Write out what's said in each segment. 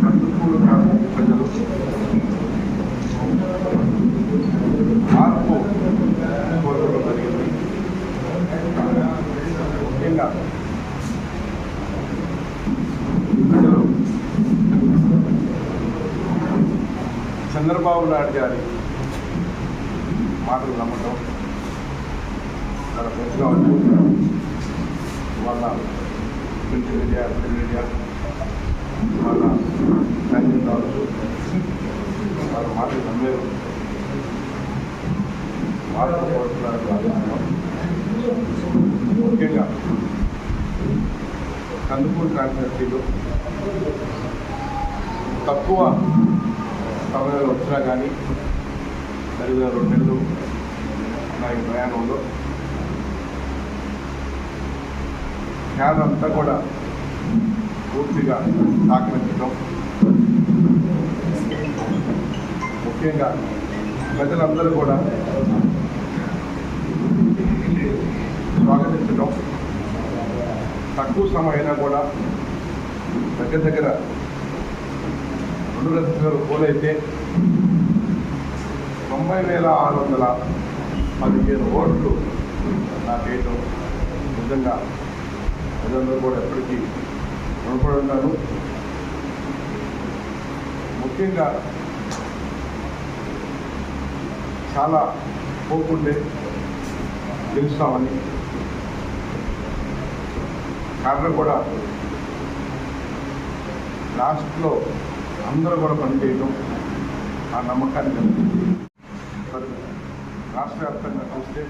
కందుకూరు ప్రజలు మార్పు కోరడం జరిగింది. ముఖ్యంగా ప్రజలు చంద్రబాబు నాయుడు గారి మాటలు నమ్మటం, వాళ్ళ ప్రెస్ కావచ్చు, వాళ్ళ ప్రింట్ మీడియా వాళ్ళ బ్యాంకింగ్ కావచ్చు, వాళ్ళ మాటలు నమ్మేరు. మార్పు కోరుతున్నారు. ముఖ్యంగా కందుకూరు కాన్స్టిట్యూన్సీలో తక్కువ సమయంలో వచ్చినా కానీ సరిగ్గా 2 నెలలు నా ఈ ప్రయాణంలో ఫ్యాన్ అంతా కూడా పూర్తిగా సహకరించడం, ముఖ్యంగా ప్రజలందరూ కూడా స్వాగతించడం, తక్కువ సమయం అయినా కూడా దగ్గర 2 లక్షల పోలైతే 90,615 ఓట్లు నాకేయటం నిజంగా ప్రజలందరూ కూడా ఎప్పటికీ రుణపడి ఉంటాను. ముఖ్యంగా చాలా పోకుండే గెలుస్తామని, కారణం కూడా లాస్ట్లో అందరూ కూడా పనిచేయడం, ఆ నమ్మకాన్ని కలిగింది. రాష్ట్ర వ్యాప్తంగా చూస్తే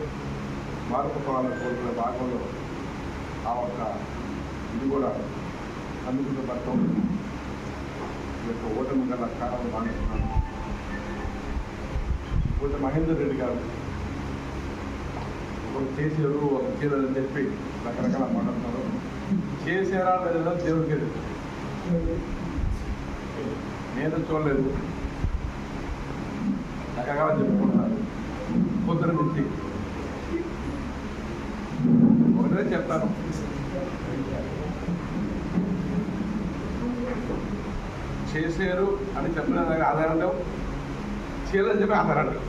మార్పు కావాలని కోరుకునే భాగంలో ఆ ఒక్క ఇది కూడా అందుకున్న పట్టడం ఈ యొక్క ఓటమి గల కారణం భావిస్తున్నాను. కొంచెం మహేందర్ రెడ్డి గారు ఒకరు చేసారు, ఒకరు చేయలేదని చెప్పి రకరకాల మాట్లాడుతున్నారు. చేసారా లేదా దేవుడికి నేను చూడలేదు, రకరకాల చెప్పుకుంటున్నారు. పొద్దున నుంచి ఒకటే చెప్తాను, చేశారు అని చెప్పిన ఆధారం లేవు, చేయలేదని చెప్పి ఆధారం లేవు.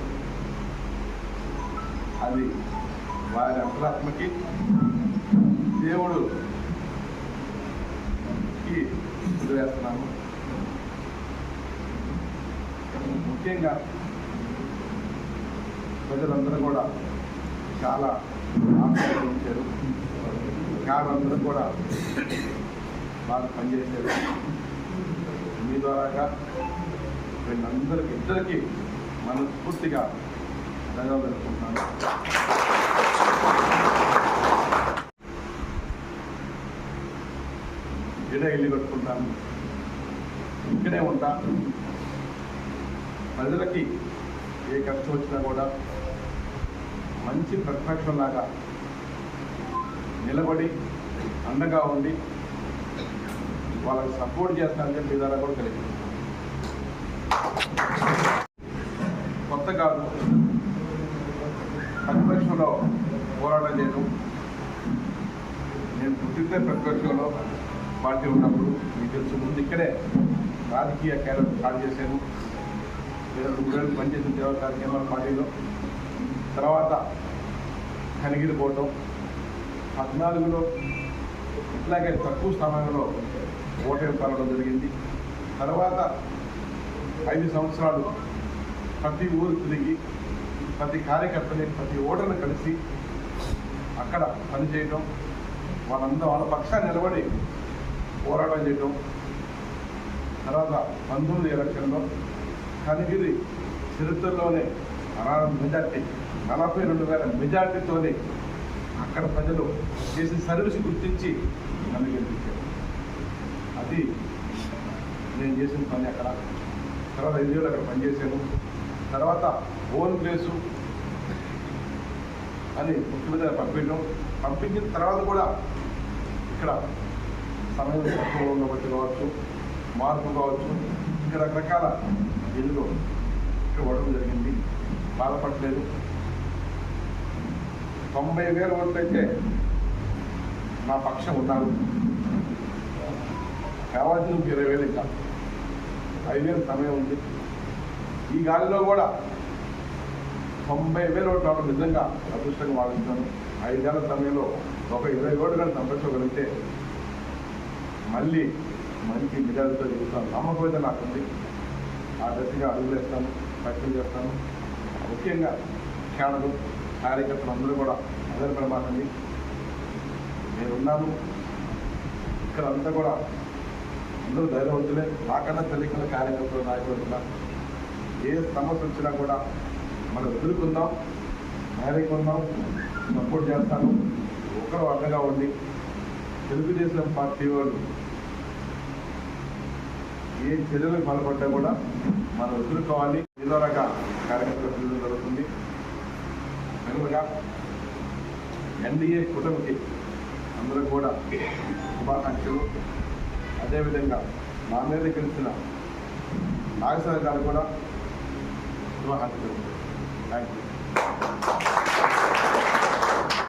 అది వారి అంతరాత్మకి దేవుడుకి వదిలేస్తున్నాము. ముఖ్యంగా ప్రజలందరూ కూడా చాలా ఆశ్చర్యించారు. అందరూ కూడా బాగా పనిచేశారు. మీ ద్వారాగా ఇద్దరికి మనస్ఫూర్తిగా ధన్యవాదాలు తెలుపుకుంటున్నాను. ఇక్కడే ఇల్లు కట్టుకుంటాను, ఇక్కడే ఉంటా. ప్రజలకి ఏ కష్టం వచ్చినా కూడా మంచి ప్రతిపక్షంలాగా నిలబడి అండగా ఉండి వాళ్ళకి సపోర్ట్ చేస్తానని చెప్పి విధానం కూడా కలిగింది. కొత్త కాదు, ప్రతిపక్షంలో పోరాటం చేయడం. నేను పుట్టితే ప్రతిపక్షంలో పార్టీ ఉన్నప్పుడు మీకు తెలుసు. ముందు ఇక్కడే రాజకీయ క్యారియర్ స్టార్ట్ చేశాను. 2 ఏళ్ళు పనిచేసిన దేవత కార్యక్రమాల పార్టీలో. తర్వాత కనిగిరి పోవటం, 14లో ఇట్లాగే తక్కువ సమయంలో ఓటమి పడడం జరిగింది. తర్వాత 5 సంవత్సరాలు ప్రతి ఊరు తిరిగి ప్రతి కార్యకర్తని, ప్రతి ఓటర్ని కలిసి అక్కడ పనిచేయటం, వాళ్ళ పక్షాన్ని నిలబడి పోరాటం చేయటం. తర్వాత 19 ఎలక్షన్లో కనిగిరి చరిత్రలోనే మెజార్టీ 42,000 మెజార్టీతోనే అక్కడ ప్రజలు చేసిన సర్వీస్ గుర్తించి నన్ను గెలిపించారు. అది నేను చేసిన పని అక్కడ. తర్వాత 5 ఏళ్ళు అక్కడ పనిచేశాను. తర్వాత ఓన్ ప్లేసు అని ముఖ్యమంత్రి పంపించిన తర్వాత కూడా ఇక్కడ సమయం తక్కువ ఉండబట్టి కావచ్చు, మార్పు కావచ్చు, ఇక్కడ రకరకాల ఇల్లు ఇక్కడ ఇవ్వడం జరిగింది. బాధపడలేదు. 90,000 ఓట్లయితే నా పక్షం ఉన్నారు. కావాల్సిన 20,000 ఇంకా 5,000 సమయం ఉంది. ఈ గాలిలో కూడా 90,000 ఓట్లు రావడం నిజంగా అదృష్టంగా భావిస్తున్నాను. 5 ఏళ్ల సమయంలో ఒక 20 ఓట్లు కానీ సంపాదించగలిగితే మళ్ళీ మంచి మెజారిటీతో చెబుతాను. నమ్మకం అయితే నాకుంది. ఆ దశగా అడుగులేస్తాను, ప్రయత్నం చేస్తాను. ముఖ్యంగా ఖ్యానలు కార్యకర్తలు అందరూ కూడా అదే ప్రమాదండి. నేనున్నాను ఇక్కడ అంతా కూడా అందరూ ధైర్యవంతులే. నాకన్నా తెలియకుండా కార్యకర్తలు నాయకులు ఏ సమస్య వచ్చినా కూడా మనం ఎదుర్కొందాం, ధైర్యకుందాం, సపోర్ట్ చేస్తాను. ఒకరు అడ్డగా ఉండి తెలుగుదేశం పార్టీ వాళ్ళు ఏ చర్యలకు పాల్పడ్డా కూడా మనం ఎదుర్కోవాలి. ఏదో రక కార్యకర్తలు జరుగుతుంది. మెరుగుగా ఎన్డీఏ కూటమికి అందరూ కూడా శుభాకాంక్షలు. అదేవిధంగా నా మీద గెలిచిన నాగసారి గారు కూడా శుభాకాంక్షలు. Thank you.